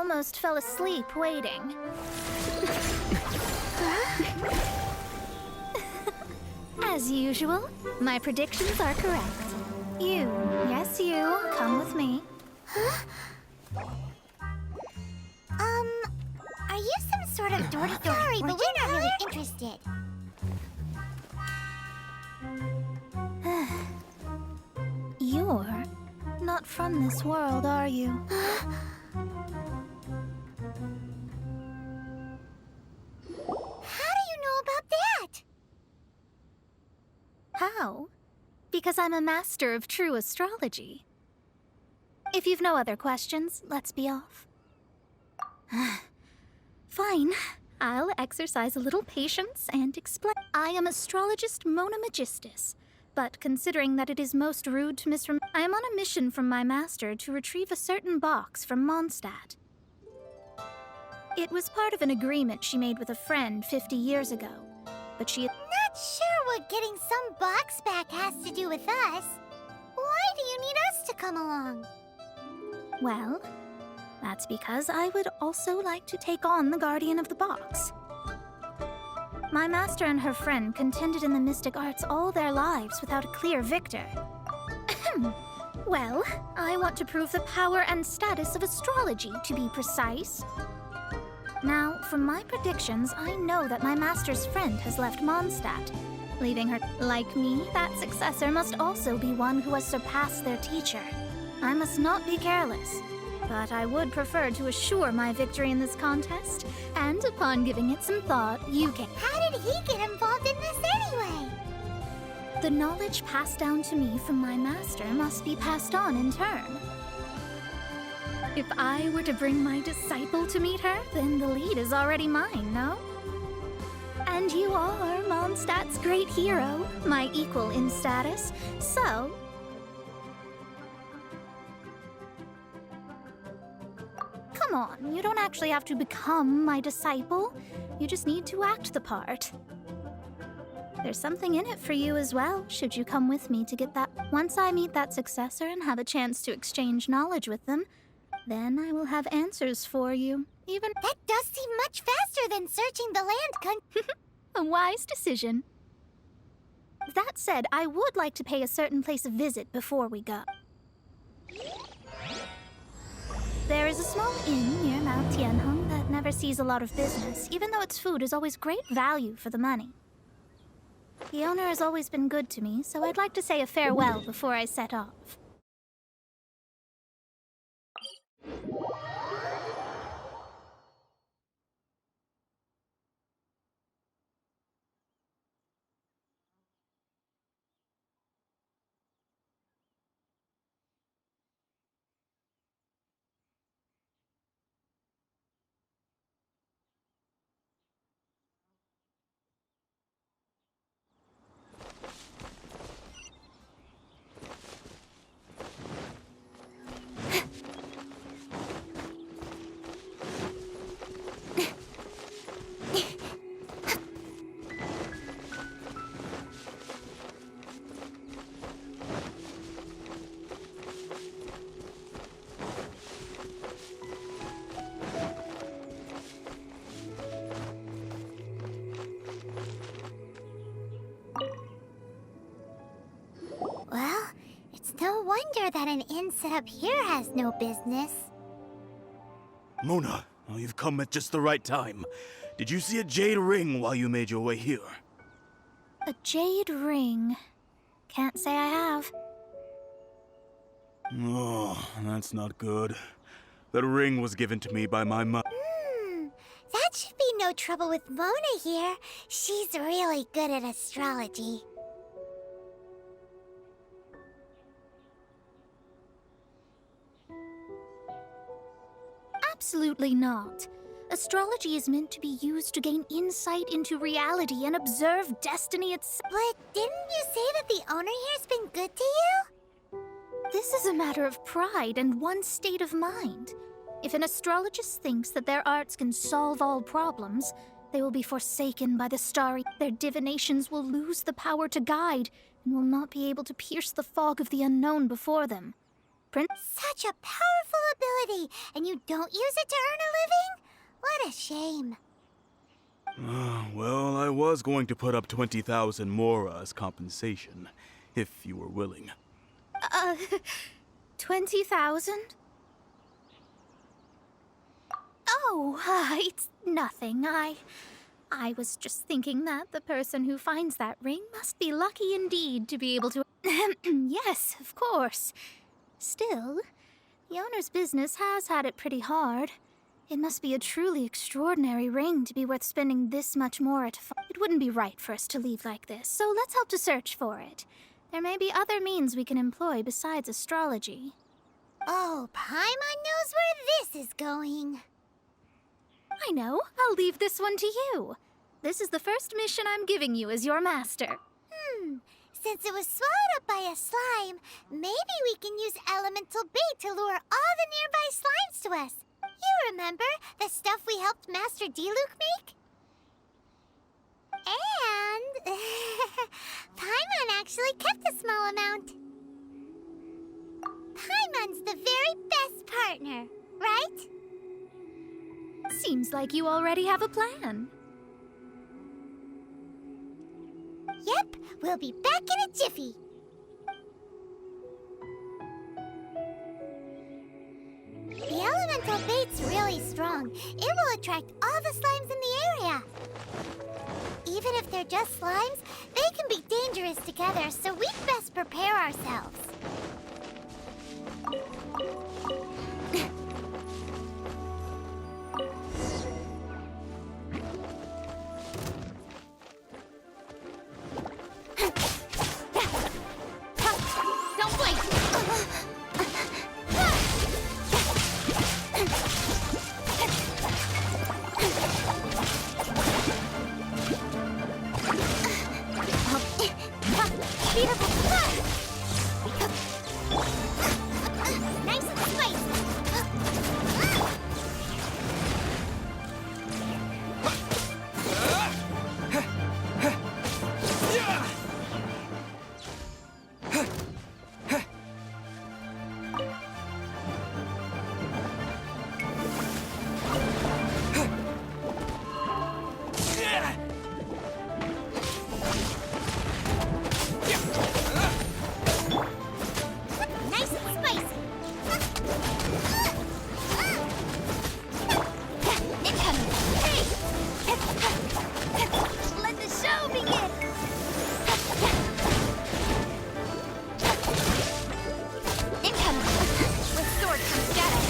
almost fell asleep waiting. As usual, my predictions are correct. You, yes you, come with me. Are you some sort of Dory? Sorry, but we're not really interested. You're not from this world, are you? How do you know about that? How? Because I'm a master of true astrology. If you've no other questions, let's be off. Fine. I'll exercise a little patience and explain. I am astrologist Mona Magistus, but considering that it is most rude to I am on a mission from my master to retrieve a certain box from Mondstadt. It was part of an agreement she made with a friend 50 years ago, but she... Not sure what getting some box back has to do with us. Why do you need us to come along? Well, that's because I would also like to take on the guardian of the box. My master and her friend contended in the mystic arts all their lives without a clear victor. Well, I want to prove the power and status of astrology, to be precise. Now, from my predictions, I know that my master's friend has left Mondstadt, leaving her. Like me, that successor must also be one who has surpassed their teacher. I must not be careless, but I would prefer to assure my victory in this contest, and upon giving it some thought, you can... How did he get involved in this anyway? The knowledge passed down to me from my master must be passed on in turn. If I were to bring my disciple to meet her, then the lead is already mine, no? And you are Mondstadt's great hero, my equal in status, so... Come on, you don't actually have to become my disciple. You just need to act the part. There's something in it for you as well, should you come with me to get that. Once I meet that successor and have a chance to exchange knowledge with them, then I will have answers for you, even... That does seem much faster than searching the land, A wise decision. That said, I would like to pay a certain place a visit before we go. There is a small inn near Mount Tianheng that never sees a lot of business, even though its food is always great value for the money. The owner has always been good to me, so I'd like to say a farewell before I set off. Well, it's no wonder that an inn set up here has no business. Mona, oh, you've come at just the right time. Did you see a jade ring while you made your way here? A jade ring. Can't say I have. Oh, that's not good. That ring was given to me by my mother. That should be no trouble with Mona here. She's really good at astrology. Absolutely not. Astrology is meant to be used to gain insight into reality and observe destiny itself. But didn't you say that the owner here's been good to you? This is a matter of pride and one's state of mind. If an astrologist thinks that their arts can solve all problems, they will be forsaken by the starry. Their divinations will lose the power to guide and will not be able to pierce the fog of the unknown before them. Such a powerful ability, and you don't use it to earn a living? What a shame. Well, I was going to put up 20,000 mora as compensation, if you were willing. 20,000? Oh, it's nothing. I was just thinking that the person who finds that ring must be lucky indeed to be able to... Yes, of course. Still, the owner's business has had it pretty hard. It must be a truly extraordinary ring to be worth spending this much more at... It wouldn't be right for us to leave like this, so let's help to search for it. There may be other means we can employ besides astrology. Oh, Paimon knows where this is going. I know. I'll leave this one to you. This is the first mission I'm giving you as your master. Since it was swallowed up by a slime, maybe we can use elemental bait to lure all the nearby slimes to us. You remember the stuff we helped Master Diluc make? And Paimon actually kept a small amount. Paimon's the very best partner, right? Seems like you already have a plan. Yep, we'll be back in a jiffy. The elemental bait's really strong. It will attract all the slimes in the area. Even if they're just slimes, they can be dangerous together, so we'd best prepare ourselves. Don't blink! Nice and spicy. Nice and spicy. Let the show begin! Incoming! With sword comes shadow.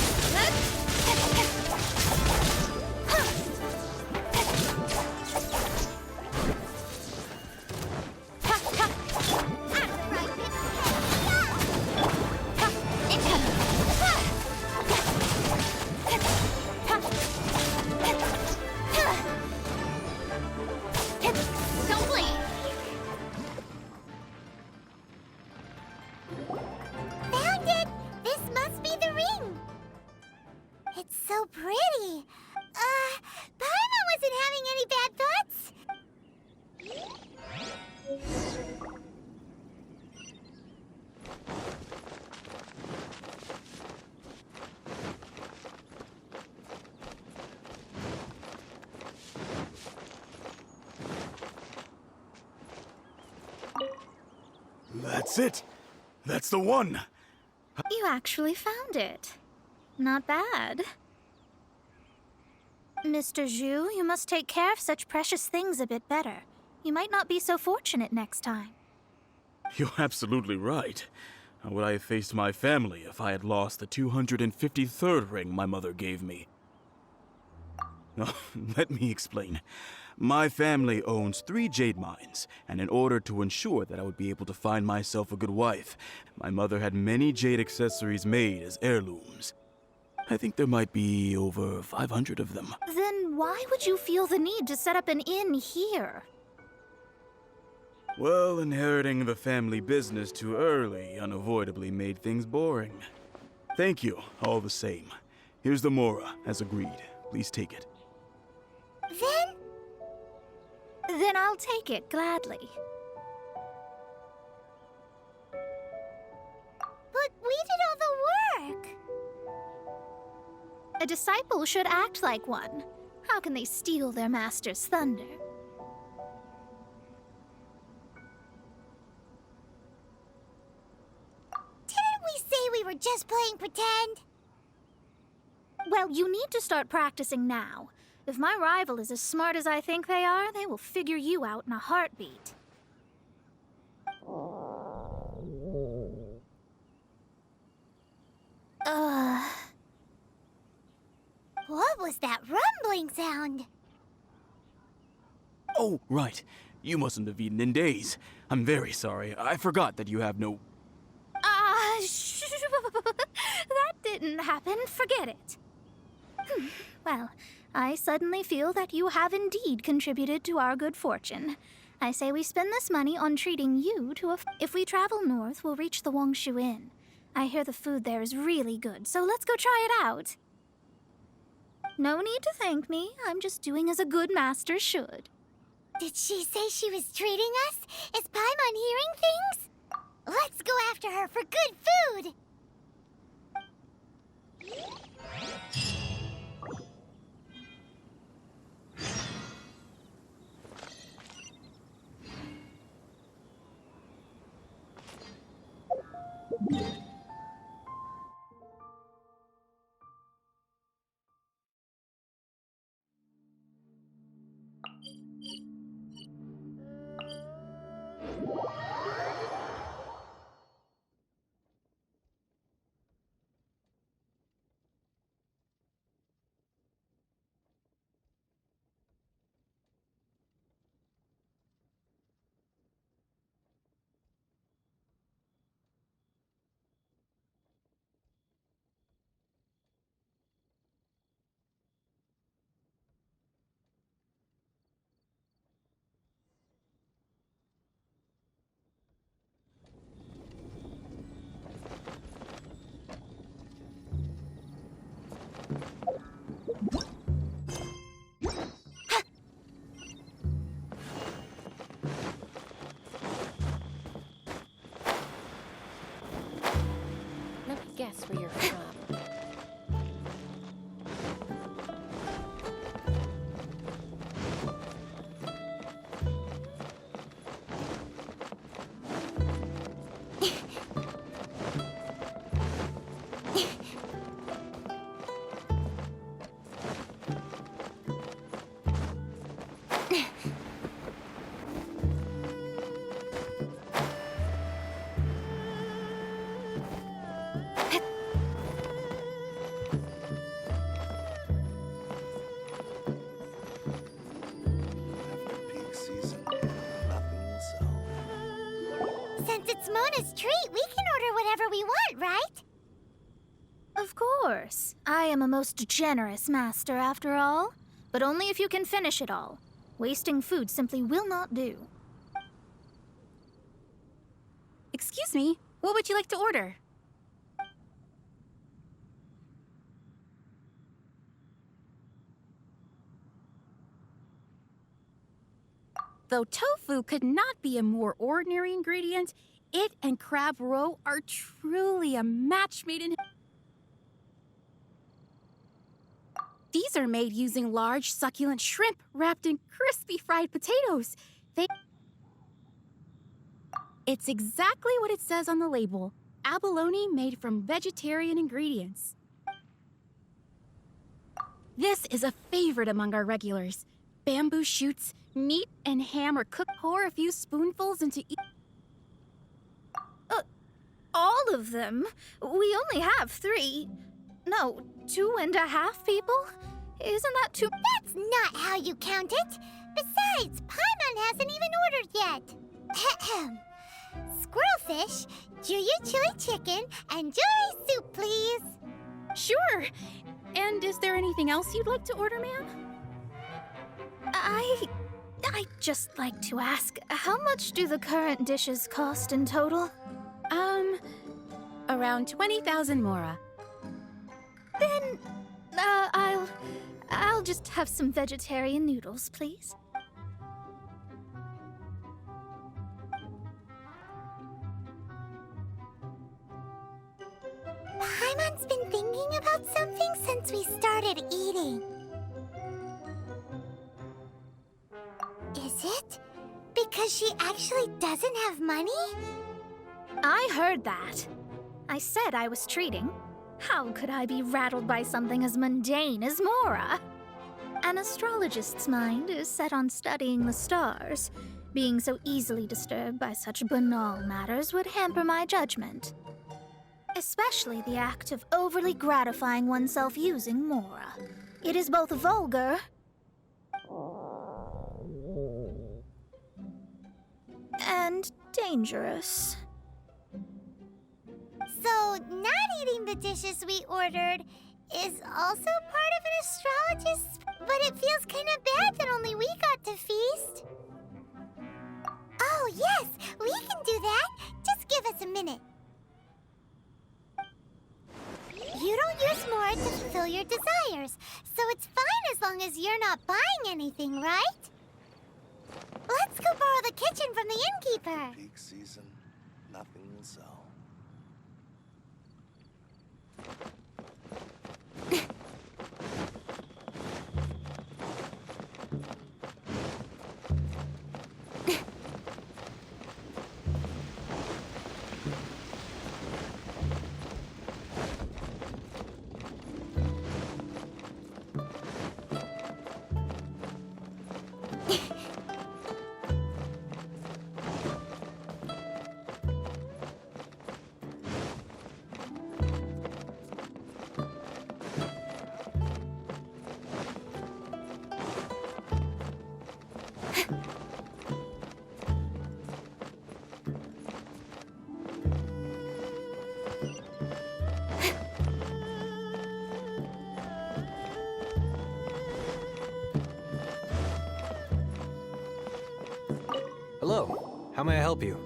Don't blink! Found it! This must be the ring! It's so pretty! Paimon wasn't having any bad thoughts? That's it! That's the one! You actually found it. Not bad. Mr. Zhu, you must take care of such precious things a bit better. You might not be so fortunate next time. You're absolutely right. How would I have faced my family if I had lost the 253rd ring my mother gave me? No, let me explain. My family owns 3 jade mines, and in order to ensure that I would be able to find myself a good wife, my mother had many jade accessories made as heirlooms. I think there might be over 500 of them. Then why would you feel the need to set up an inn here? Well, inheriting the family business too early unavoidably made things boring. Thank you, all the same. Here's the mora, as agreed. Please take it. Then I'll take it gladly. But we did all the A disciple should act like one. How can they steal their master's thunder? Didn't we say we were just playing pretend? Well, you need to start practicing now. If my rival is as smart as I think they are, they will figure you out in a heartbeat. What was that rumbling sound? Oh, right. You mustn't have eaten in days. I'm very sorry. I forgot that you have no... That didn't happen. Forget it. Well, I suddenly feel that you have indeed contributed to our good fortune. I say we spend this money on treating you to a... If we travel north, we'll reach the Wongshu Inn. I hear the food there is really good, so let's go try it out. No need to thank me. I'm just doing as a good master should. Did she say she was treating us? Is Paimon hearing things? Let's go after her for good food! Let me guess where you're from. Since it's Mona's treat, we can order whatever we want, right? Of course. I am a most generous master, after all. But only if you can finish it all. Wasting food simply will not do. Excuse me, what would you like to order? Though tofu could not be a more ordinary ingredient, it and crab roe are truly a match made in... These are made using large, succulent shrimp wrapped in crispy fried potatoes. It's exactly what it says on the label. Abalone made from vegetarian ingredients. This is a favorite among our regulars. Bamboo shoots, meat and ham are cooked. Pour a few spoonfuls into each... All of them? We only have 3. No, 2.5 people? Isn't that too... That's not how you count it. Besides, Paimon hasn't even ordered yet. Squirrelfish, Juyu chili chicken, and jewelry soup, please. Sure. And is there anything else you'd like to order, ma'am? I'd just like to ask, how much do the current dishes cost in total? Around 20,000 mora. Then, I'll just have some vegetarian noodles, please. Paimon's been thinking about something since we started started eating. Is it? Because she actually doesn't have money? I heard that. I said I was treating. How could I be rattled by something as mundane as Mora? An astrologist's mind is set on studying the stars. Being so easily disturbed by such banal matters would hamper my judgment. Especially the act of overly gratifying oneself using Mora. It is both vulgar and dangerous. So, not eating the dishes we ordered is also part of an astrologist? But it feels kind of bad that only we got to feast. Oh, yes, we can do that. Just give us a minute. You don't use more to fulfill your desires, so it's fine as long as you're not buying anything, right? Let's go borrow the kitchen from the innkeeper. Peak season, nothing will sell. Hello. How may I help you?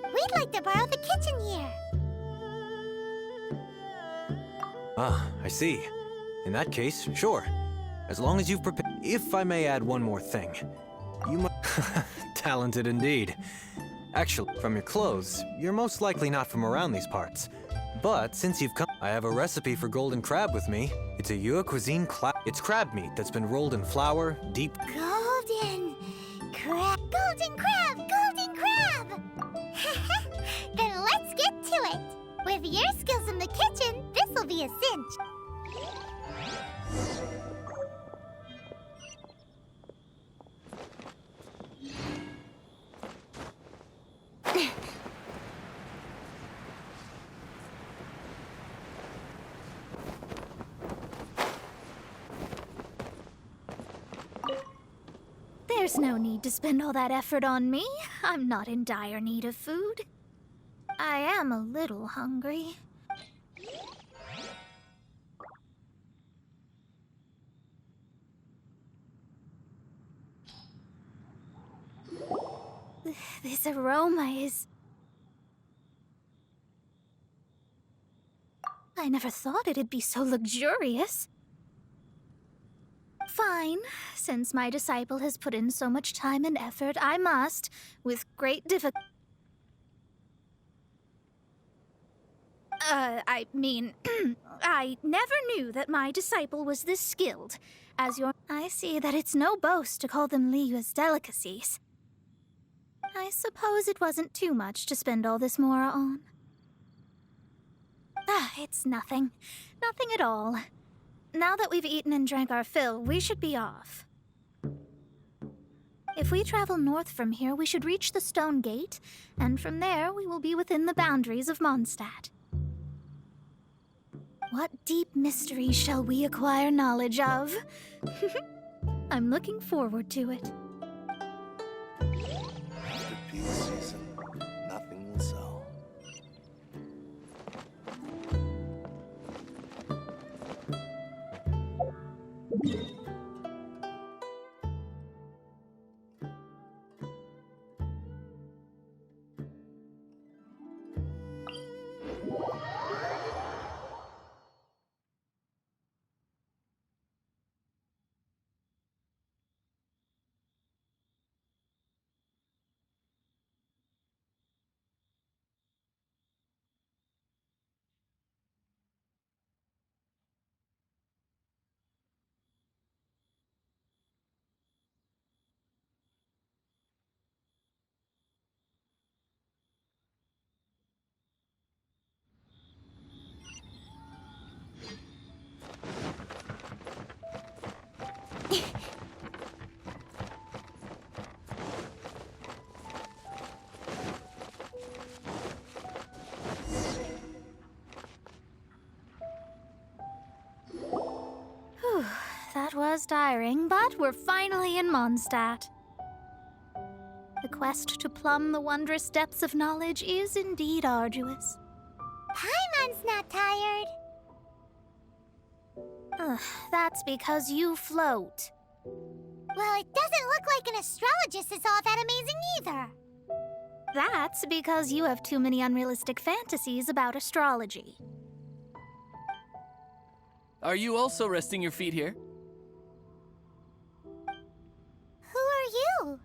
We'd like to borrow the kitchen here. Ah, I see. In that case, sure. As long as you've prepared... If I may add one more thing. You must... Talented indeed. Actually, from your clothes, you're most likely not from around these parts. But since you've come... I have a recipe for golden crab with me. It's a Yue cuisine It's crab meat that's been rolled in flour, deep... Golden crab. Golden crab! Golden crab! Then let's get to it. With your skills in the kitchen, this'll be a cinch. There's no need to spend all that effort on me. I'm not in dire need of food. I am a little hungry. This aroma is... I never thought it'd be so luxurious. Fine. Since my disciple has put in so much time and effort, I must, with great difficulty... I mean, I never knew that my disciple was this skilled. I see that it's no boast to call them Liyue's delicacies. I suppose it wasn't too much to spend all this Mora on. It's nothing. Nothing at all. Now that we've eaten and drank our fill, we should be off. If we travel north from here, we should reach the Stone Gate, and from there we will be within the boundaries of Mondstadt. What deep mystery shall we acquire knowledge of? I'm looking forward to it. After peak season, nothing will sell. Whew, that was tiring, but we're finally in Mondstadt. The quest to plumb the wondrous depths of knowledge is indeed arduous. Paimon's not tired. Ugh, that's because you float. Well, it doesn't look like an astrologist is all that amazing either. That's because you have too many unrealistic fantasies about astrology. Are you also resting your feet here? Who are you?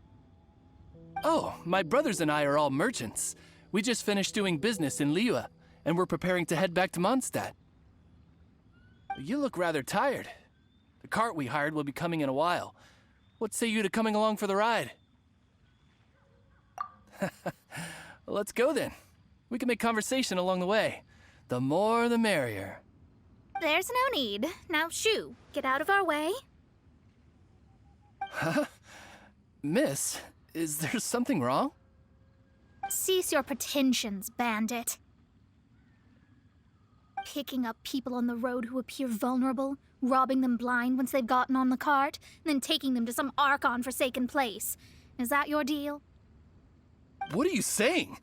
Oh, my brothers and I are all merchants. We just finished doing business in Liyue, and we're preparing to head back to Mondstadt. You look rather tired. The cart we hired will be coming in a while. What say you to coming along for the ride? Let's go then. We can make conversation along the way. The more the merrier. There's no need. Now shoo, get out of our way. Huh? Miss, is there something wrong? Cease your pretensions, bandit. Picking up people on the road who appear vulnerable, robbing them blind once they've gotten on the cart, and then taking them to some Archon-forsaken place. Is that your deal? What are you saying?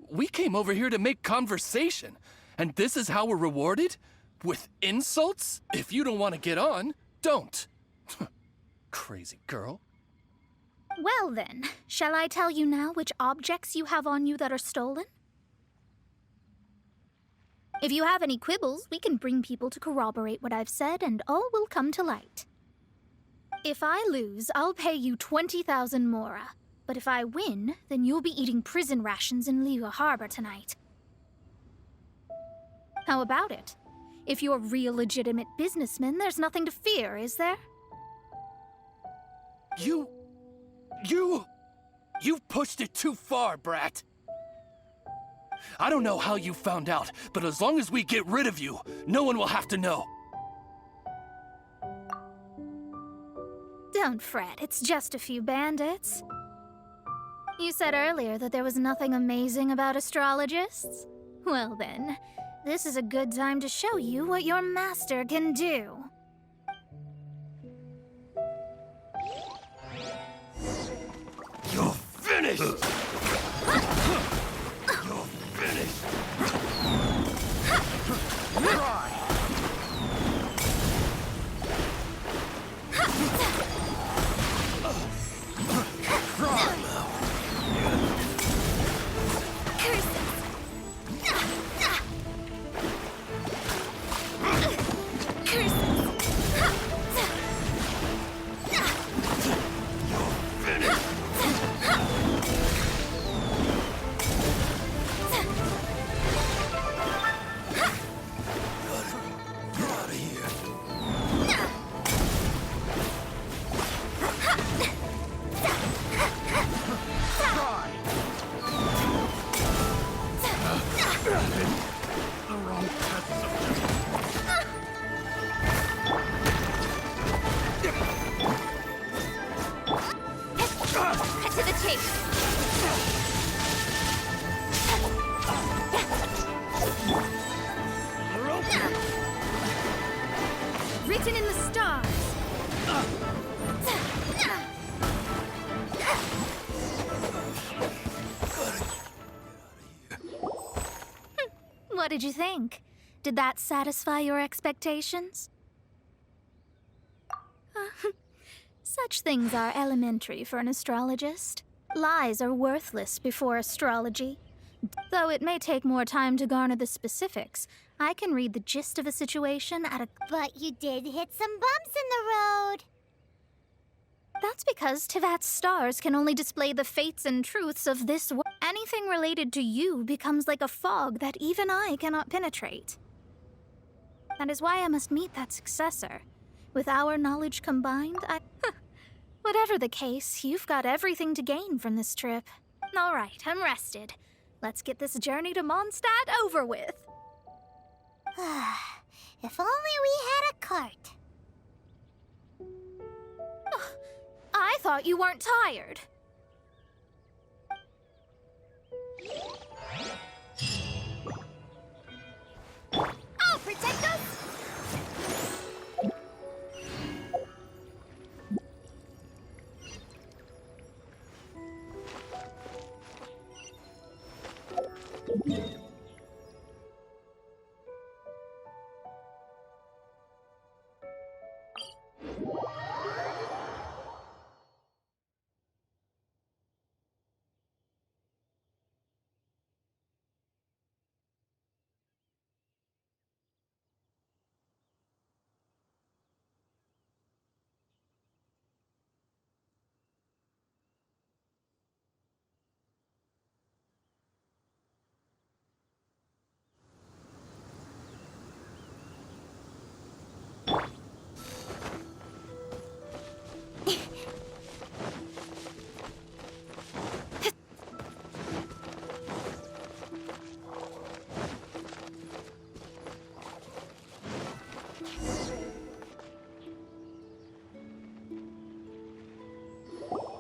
We came over here to make conversation, and this is how we're rewarded? With insults? If you don't want to get on, don't. Crazy girl. Well then, shall I tell you now which objects you have on you that are stolen? If you have any quibbles, we can bring people to corroborate what I've said, and all will come to light. If I lose, I'll pay you 20,000 mora. But if I win, then you'll be eating prison rations in Liyue Harbor tonight. How about it? If you're real legitimate businessmen, there's nothing to fear, is there? You've pushed it too far, brat. I don't know how you found out, but as long as we get rid of you, no one will have to know. Don't fret, it's just a few bandits. You said earlier that there was nothing amazing about astrologists? Well then, this is a good time to show you what your master can do. You're finished! You're finished! Try! Written in the stars. What did you think? Did that satisfy your expectations? Such things are elementary for an astrologist. Lies are worthless before astrology. Though it may take more time to garner the specifics, I can read the gist of a situation at a... But you did hit some bumps in the road. That's because Tivat's stars can only display the fates and truths of this world. Anything related to you becomes like a fog that even I cannot penetrate. That is why I must meet that successor. With our knowledge combined, Whatever the case, you've got everything to gain from this trip. All right, I'm rested. Let's get this journey to Mondstadt over with. If only we had a cart. thought you weren't tired. I'll protect us!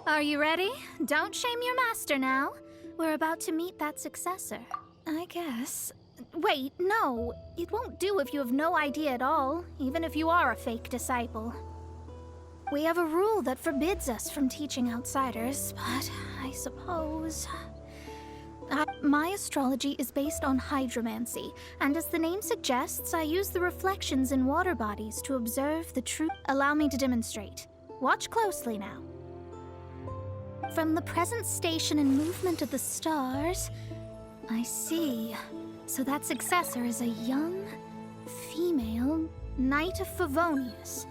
Are you ready? Don't shame your master now. We're about to meet that successor. I guess. Wait, no. It won't do if you have no idea at all, even if you are a fake disciple. We have a rule that forbids us from teaching outsiders, but I suppose... my astrology is based on hydromancy, and as the name suggests, I use the reflections in water bodies to observe the truth. Allow me to demonstrate. Watch closely now. From the present station and movement of the stars, I see. So that successor is a young, female Knight of Favonius.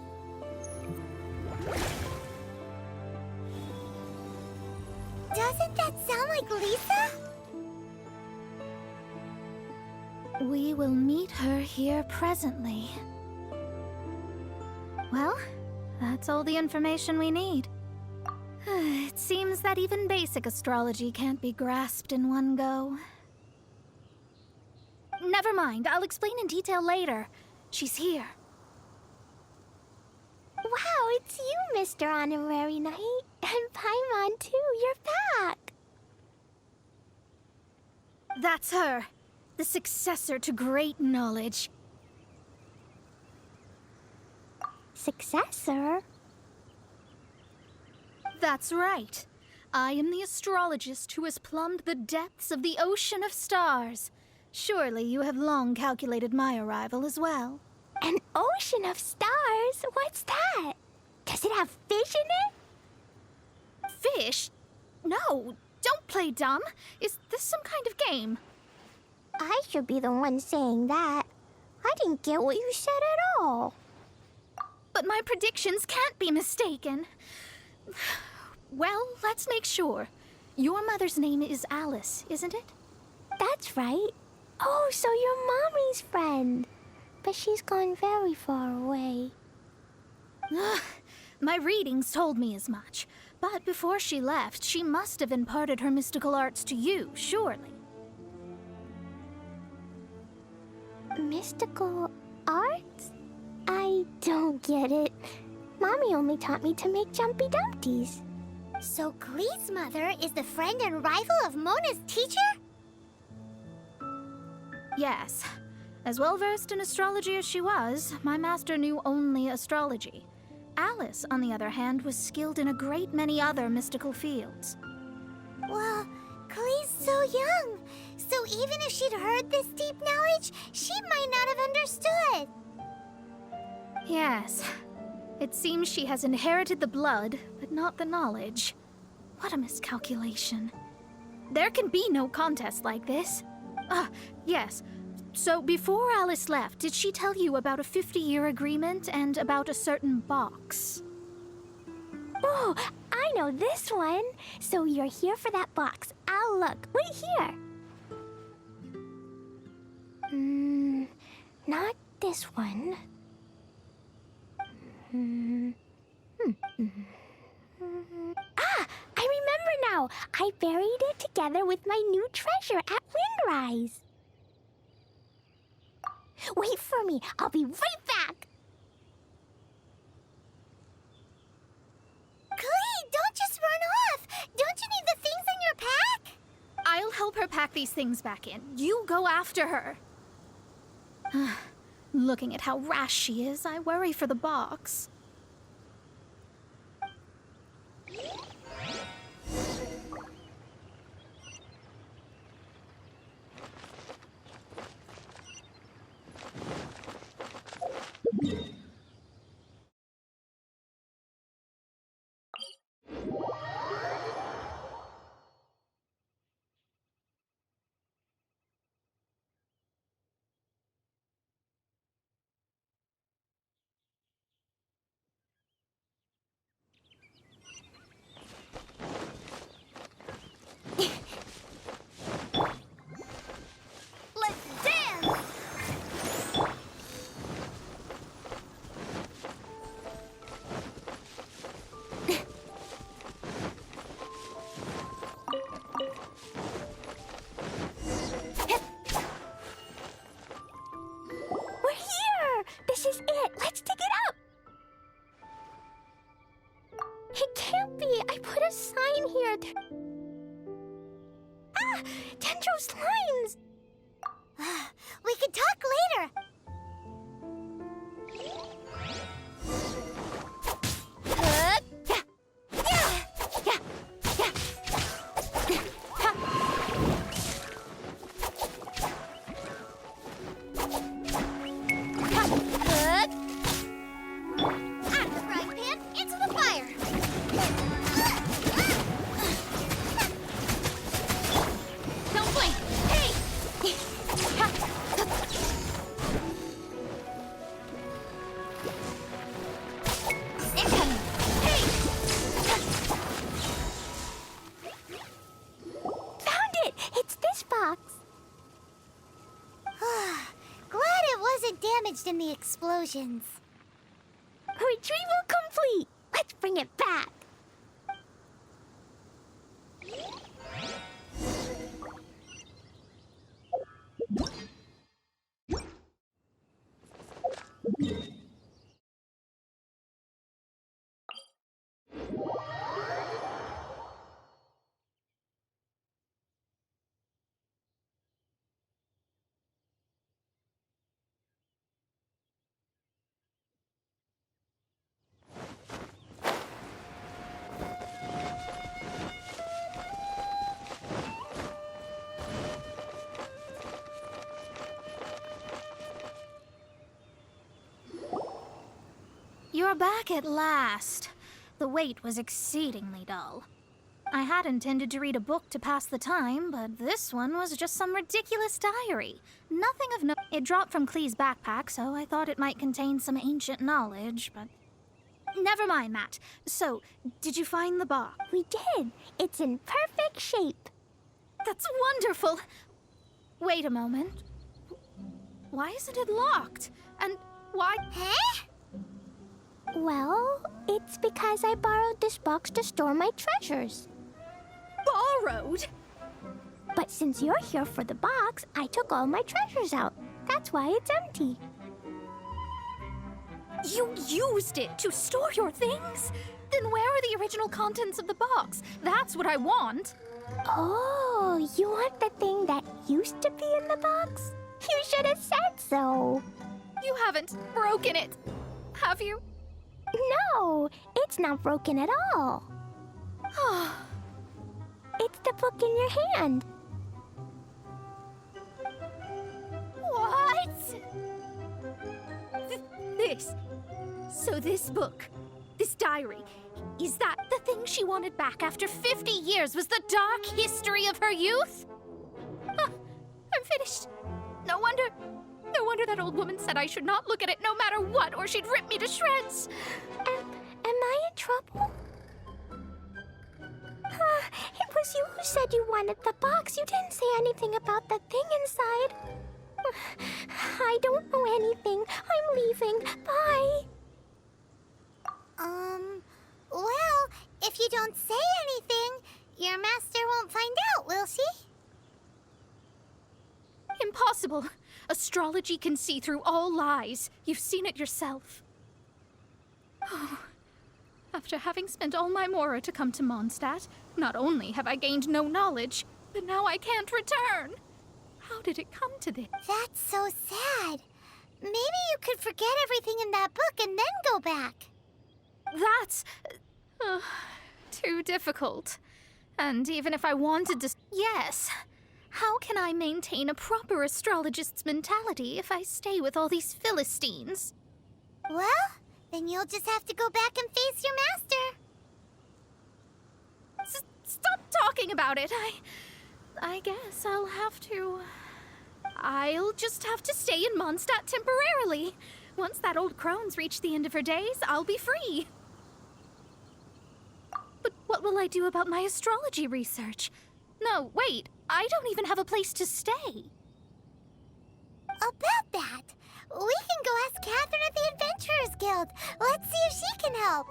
Doesn't that sound like Lisa? We will meet her here presently. Well, that's all the information we need. It seems that even basic astrology can't be grasped in one go. Never mind, I'll explain in detail later. She's here. Wow, it's you, Mr. Honorary Knight. And Paimon, too. You're back. That's her. The successor to great knowledge. Successor? That's right. I am the astrologist who has plumbed the depths of the ocean of stars. Surely you have long calculated my arrival as well. An ocean of stars? What's that? Does it have fish in it? Fish? No, don't play dumb. Is this some kind of game? I should be the one saying that. I didn't get what you said at all. But my predictions can't be mistaken. Well, let's make sure. Your mother's name is Alice, isn't it? That's right. Oh, so you're Mommy's friend. But she's gone very far away. My readings told me as much. But before she left, she must have imparted her mystical arts to you, surely. Mystical arts? I don't get it. Mommy only taught me to make Jumpy Dumpties. So Glee's mother is the friend and rival of Mona's teacher? Yes. As well-versed in astrology as she was, my master knew only astrology. Alice, on the other hand, was skilled in a great many other mystical fields. Well, Glee's so young. So even if she'd heard this deep knowledge, she might not have understood. Yes. It seems she has inherited the blood, but not the knowledge. What a miscalculation. There can be no contest like this. Yes. So before Alice left, did she tell you about a 50-year agreement and about a certain box? Oh, I know this one. So you're here for that box. I'll look. Wait here. Not this one. I remember now. I buried it together with my new treasure at Windrise. Wait for me. I'll be right back. Glee, don't pack these things back in. You go after her. Looking at how rash she is, I worry for the box. This is it. Let's dig it up. It can't be. I put a sign here. Ah! Dendro slimes! We can talk later. In the explosions. Retrieval complete! Let's bring it back! You're back at last. The wait was exceedingly dull. I had intended to read a book to pass the time, but this one was just some ridiculous diary. Nothing of no— It dropped from Clee's backpack, so I thought it might contain some ancient knowledge, but— Never mind that. So, did you find the box? We did. It's in perfect shape. That's wonderful! Wait a moment. Why isn't it locked? And why— Huh? Well, it's because I borrowed this box to store my treasures. Borrowed? But since you're here for the box, I took all my treasures out. That's why it's empty. You used it to store your things? Then where are the original contents of the box? That's what I want. Oh, you want the thing that used to be in the box? You should have said so. You haven't broken it, have you? No, it's not broken at all. It's the book in your hand. What? This book, this diary, is that the thing she wanted back after 50 years was the dark history of her youth? I'm finished. No wonder that old woman said I should not look at it no matter what, or she'd rip me to shreds. Am I in trouble? It was you who said you wanted the box. You didn't say anything about the thing inside. I don't know anything. I'm leaving. Bye. Well, if you don't say anything, your master won't find out, will she? Impossible. Astrology can see through all lies. You've seen it yourself. After having spent all my mora to come to Mondstadt, not only have I gained no knowledge, But now I can't return. How did it come to this? That's so sad. Maybe you could forget everything in that book and then go back. That's too difficult. And even if I wanted to... Yes. How can I maintain a proper astrologist's mentality if I stay with all these Philistines? Well, then you'll just have to go back and face your master. Stop talking about it. I guess I'll have to... I'll just have to stay in Mondstadt temporarily. Once that old crone's reached the end of her days, I'll be free. But what will I do about my astrology research? No, wait, I don't even have a place to stay. About that, we can go ask Catherine at the Adventurers Guild. Let's see if she can help.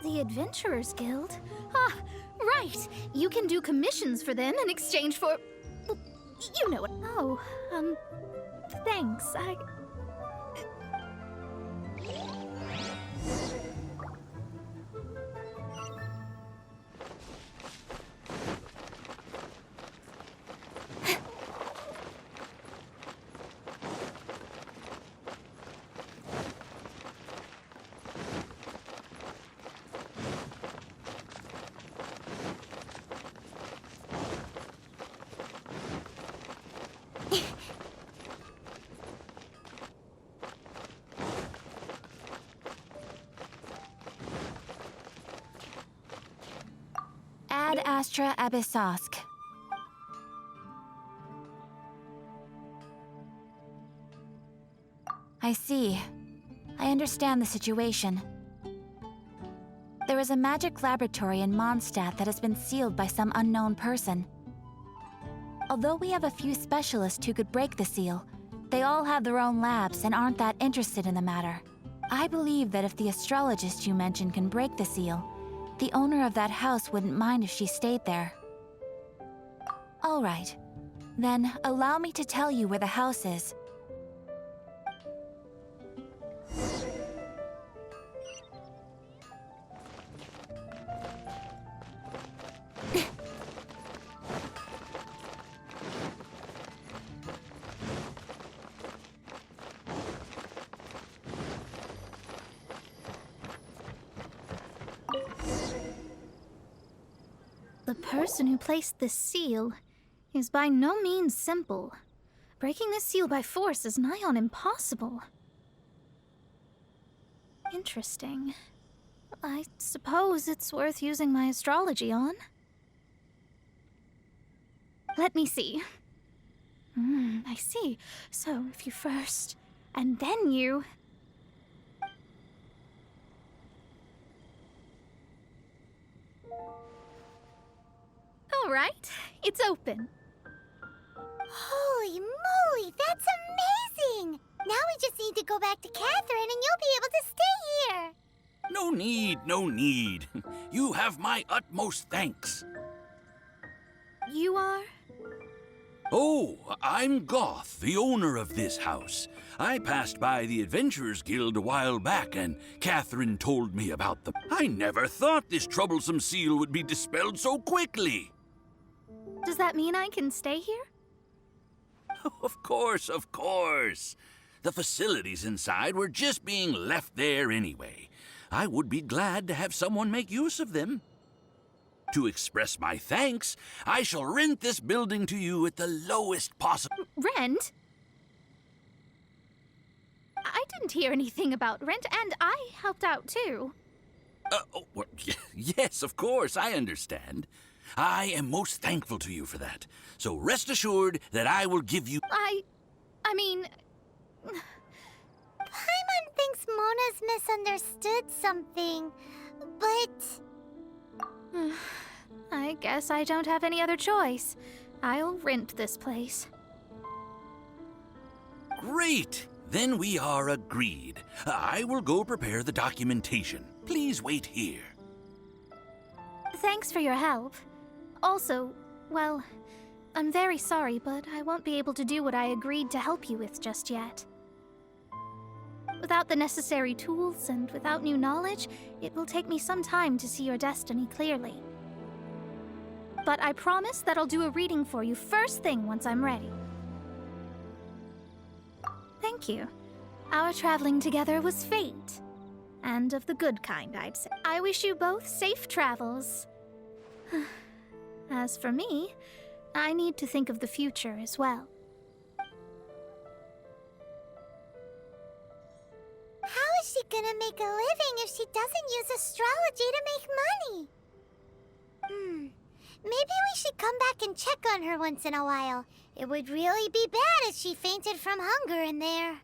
The Adventurers Guild? Ah, right. You can do commissions for them in exchange for... well, you know it. Oh, thanks. Ad Astra Abyssosk. I see. I understand the situation. There is a magic laboratory in Mondstadt that has been sealed by some unknown person. Although we have a few specialists who could break the seal, they all have their own labs and aren't that interested in the matter. I believe that if the astrologist you mentioned can break the seal, the owner of that house wouldn't mind if she stayed there. All right. Then, allow me to tell you where the house is. The person who placed this seal is by no means simple. Breaking this seal by force is nigh on impossible. Interesting. I suppose it's worth using my astrology on. Let me see. I see. So if you first, and then you... All right, it's open. Holy moly, that's amazing! Now we just need to go back to Catherine and you'll be able to stay here. No need, no need. You have my utmost thanks. You are? Oh, I'm Goth, the owner of this house. I passed by the Adventurers Guild a while back, and Catherine told me about them. I never thought this troublesome seal would be dispelled so quickly. Does that mean I can stay here? Of course, of course. The facilities inside were just being left there anyway. I would be glad to have someone make use of them. To express my thanks, I shall rent this building to you at the lowest possible... Rent? I didn't hear anything about rent, and I helped out too. Yes, of course, I understand. I am most thankful to you for that. So rest assured that I will give you... I mean... Paimon thinks Mona's misunderstood something, but... I guess I don't have any other choice. I'll rent this place. Great! Then we are agreed. I will go prepare the documentation. Please wait here. Thanks for your help. Also, well, I'm very sorry, but I won't be able to do what I agreed to help you with just yet. Without the necessary tools and without new knowledge, it will take me some time to see your destiny clearly. But I promise that I'll do a reading for you first thing once I'm ready. Thank you. Our traveling together was fate. And of the good kind, I'd say. I wish you both safe travels. As for me, I need to think of the future as well. How is she gonna make a living if she doesn't use astrology to make money? Maybe we should come back and check on her once in a while. It would really be bad if she fainted from hunger in there.